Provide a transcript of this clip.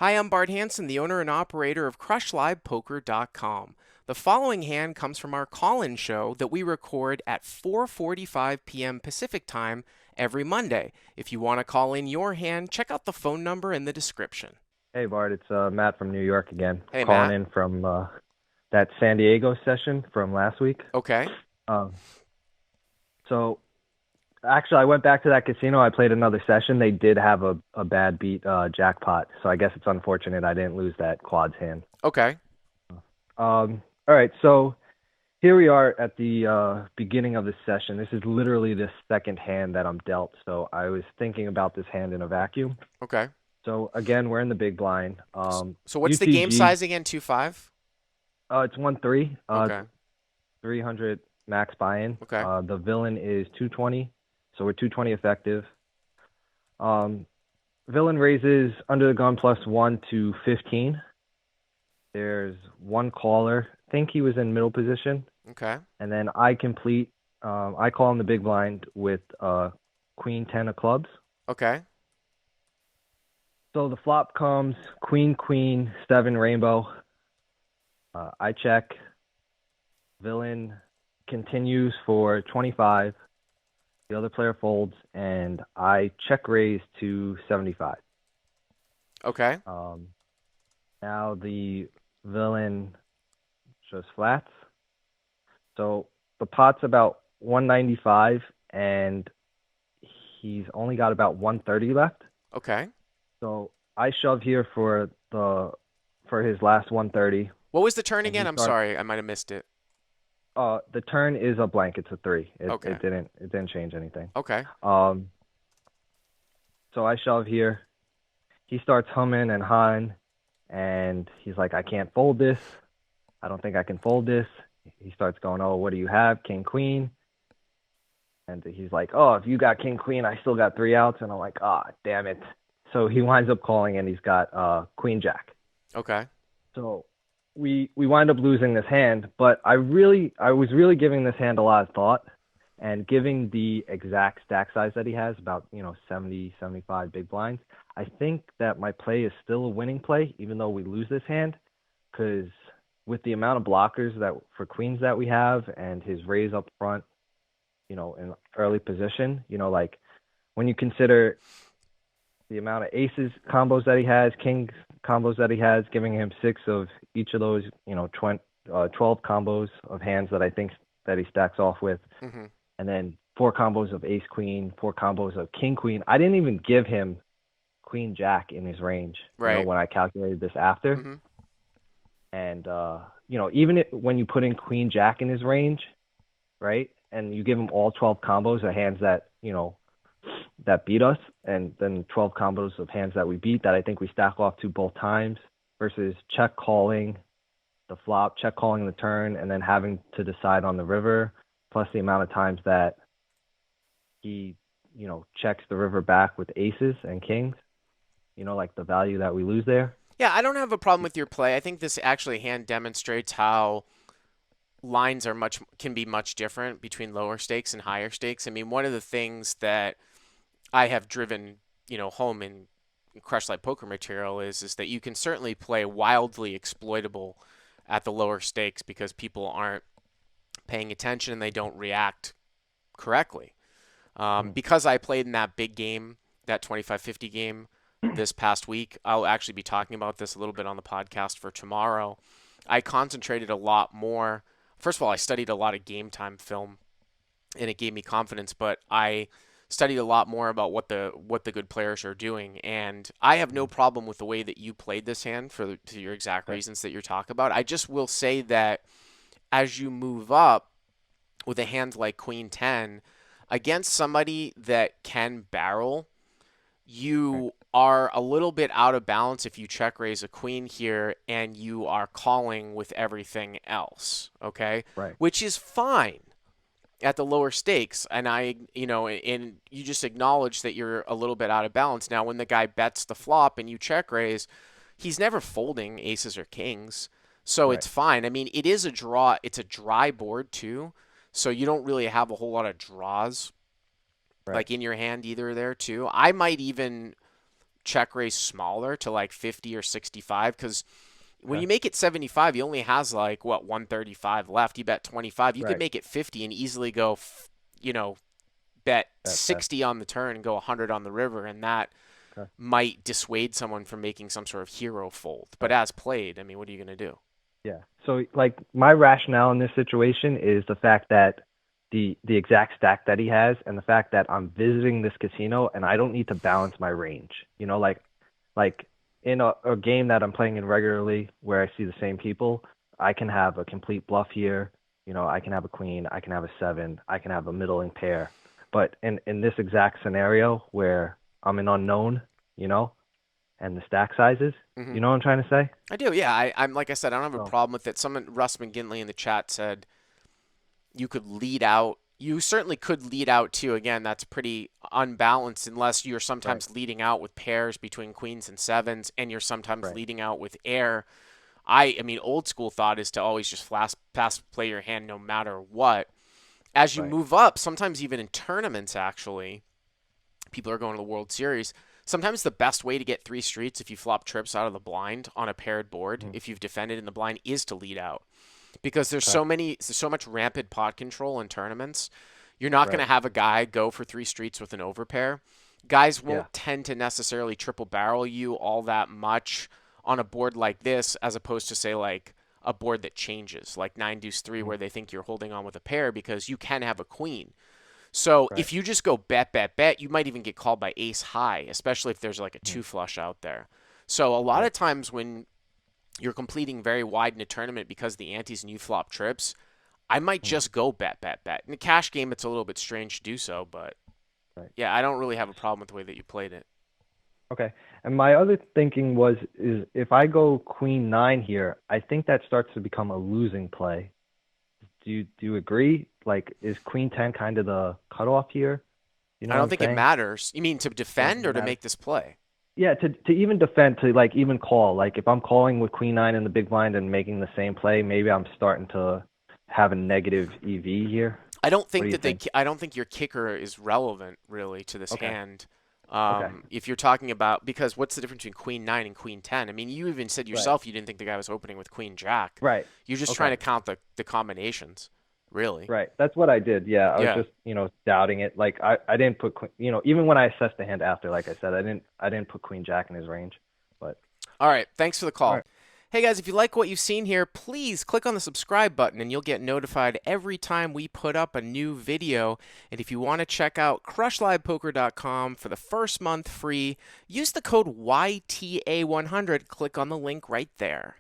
Hi, I'm Bart Hanson, the owner and operator of CrushLivePoker.com. The following hand comes from our call-in show that we record at 4:45 p.m. Pacific Time every Monday. If you want to call in your hand, check out the phone number in the description. Hey Bart, it's Matt from New York again, Hey, calling Matt. in from that San Diego session from last week. Okay. Um, so actually, I went back to that casino. I played another session. They did have a bad beat jackpot, so I guess it's unfortunate I didn't lose that quads hand. Okay. All right, so here we are at the beginning of this session. This is literally the second hand that I'm dealt, so I was thinking about this hand in a vacuum. Okay. So again, we're in the big blind. So what's the game UTG, size again? 2-5? it's 1-3. Okay. 300 max buy-in. Okay. The villain is 220, so we're 220 effective. Villain raises under the gun +1 to 15. There's one caller. I think he was in middle position. Okay. And then I complete. I call him the big blind with Queen 10 of clubs. Okay. So the flop comes Queen, Queen, 7 rainbow. I check. Villain continues for 25. The other player folds, and I check raise to 75. Okay. Now the villain shows flats. So the pot's about 195, and he's only got about 130 left. Okay. So I shove here for his last 130. What was the turn And he again? I'm starts. sorry, I might have missed it. The turn is a blank. It's a 3. Okay. It didn't change anything. Okay. So I shove here. He starts humming and hawing, and he's like, I can't fold this. I don't think I can fold this. He starts going, oh, what do you have? King, queen. And he's like, oh, if you got king, queen, I still got 3 outs. And I'm like, ah, damn it. So he winds up calling, and he's got queen, jack. Okay. So we wind up losing this hand, but I was really giving this hand a lot of thought, and giving the exact stack size that he has, about 70, 75 big blinds. I think that my play is still a winning play, even though we lose this hand, because with the amount of blockers that for queens that we have, and his raise up front, in early position, like when you consider the amount of aces combos that he has, kings combos that he has, giving him 6 of each of those, 12 combos of hands that I think that he stacks off with, Mm-hmm. and then 4 combos of ace queen, 4 combos of king queen. I didn't even give him queen jack in his range, Right. when I calculated this after. Mm-hmm. And even when you put in queen jack in his range, right, and you give him all 12 combos of hands that that beat us, and then 12 combos of hands that we beat, that I think we stack off to both times, versus check calling the flop, check calling the turn, and then having to decide on the river, plus the amount of times that he checks the river back with aces and kings, like the value that we lose there. Yeah, I don't have a problem with your play. I think this actually hand demonstrates how lines can be much different between lower stakes and higher stakes. I mean, one of the things that I have driven, home in Crush Live Poker material is that you can certainly play wildly exploitable at the lower stakes because people aren't paying attention and they don't react correctly. Because I played in that big game, that 25-50 game this past week, I'll actually be talking about this a little bit on the podcast for tomorrow. I concentrated a lot more. First of all, I studied a lot of game time film, and it gave me confidence, but I studied a lot more about what the good players are doing, and I have no problem with the way that you played this hand to your exact reasons that you're talking about. I just will say that as you move up with a hand like Queen 10 against somebody that can barrel, you are a little bit out of balance if you check raise a queen here and you are calling with everything else, okay? Right. Which is fine at the lower stakes, and and you just acknowledge that you're a little bit out of balance. Now, when the guy bets the flop and you check raise, he's never folding aces or kings, so it's fine. I mean, it is a draw. It's a dry board too, so you don't really have a whole lot of draws like in your hand either there too. I might even check raise smaller to like 50 or 65 because when Okay. you make it 75, he only has like what 135 left. You bet 25, you could Right. make it 50 and easily go, you know, bet That. 60 on the turn and go 100 on the river, and that Okay. might dissuade someone from making some sort of hero fold. But Right. as played, I mean, what are you going to do? Yeah. So like my rationale in this situation is the fact that the exact stack that he has and the fact that I'm visiting this casino and I don't need to balance my range. Like in a game that I'm playing in regularly where I see the same people, I can have a complete bluff here. I can have a queen, I can have a seven, I can have a middling pair. But in this exact scenario where I'm an unknown, you know, and the stack sizes, Hmm. you know what I'm trying to say? I do, yeah. I'm like I said, I don't have a So, problem with it. Someone, Russ McGinley in the chat said you could lead out. You certainly could lead out too. Again, that's pretty unbalanced unless you're right, sometimes leading out with pairs between queens and sevens, and you're sometimes right. leading out with air. I mean, old school thought is to always just pass play your hand no matter what. As you Right. move up, sometimes even in tournaments, actually, people are going to the World Series. Sometimes the best way to get three streets if you flop trips out of the blind on a paired board, Mm, if you've defended in the blind, is to lead out because okay. there's so much rampant pot control in tournaments. You're not going Right. to have a guy go for three streets with an overpair. Guys Yeah. won't tend to necessarily triple barrel you all that much on a board like this, as opposed to say like a board that changes, like nine deuce three, Mm, where they think you're holding on with a pair because you can have a queen. So right. if you just go bet, bet, bet, you might even get called by ace high, especially if there's like a Mm, two flush out there. So a lot right. of times when you're completing very wide in a tournament because the antes and you flop trips, I might Mm, just go bet, bet, bet. In a cash game, it's a little bit strange to do so, but right. yeah, I don't really have a problem with the way that you played it. Okay. And my other thinking is if I go queen nine here, I think that starts to become a losing play. Do you agree? Like, is queen 10 kind of the cutoff here? You know I what don't I'm think it saying? matters. You mean to You don't defend think or it to matters? make this play? Yeah, to even defend, to like even call. Like if I'm calling with queen nine in the big blind and making the same play, maybe I'm starting to have a negative EV here. What do you think? I don't think your kicker is relevant really to this Okay. hand. Okay. If you're talking about because what's the difference between queen nine and queen ten? I mean, you even said Right. yourself you didn't think the guy was opening with queen jack. Right. You're just trying Okay. to count the combinations, really. Right. That's what I did. Yeah. I was Yeah. just, doubting it. Like I didn't put queen, even when I assessed the hand after, like I said, I didn't put queen jack in his range. But All right. Thanks for the all call. right. Hey guys, if you like what you've seen here, please click on the subscribe button and you'll get notified every time we put up a new video. And if you want to check out CrushLivePoker.com for the first month free, use the code YTA100. Click on the link right there.